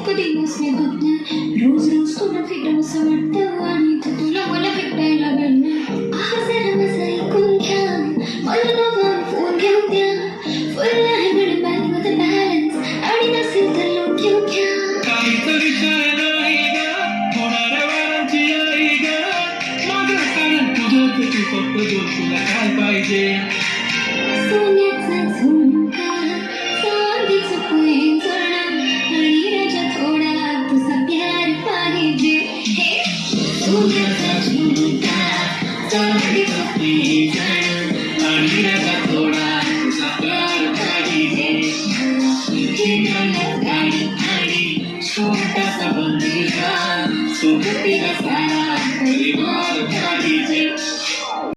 कधी नसले होत नाही रोज रोज तुला भेटून असं वाटतं आणि इथं तुला मला भेटायला भेटणार जरा माझं ऐकून घ्या मला नवा फोन घेऊ द्या फुल आहे मिळून बॅग मध्ये बॅलन्स आणि नसेल तर लोन घेऊ घ्या काहीच विषय नाही ग होणाऱ्या वारांची आई ग माझं कारण तुझं तू फक्त दोन तुला काय पाहिजे सोन्याचा झुमका चांदीचं पैंजण आणि राजा थोडा तुझा प्यार पाहिजे हे सोन्याचा झुमका चांदीचं पैंजण आणि राजा थोडा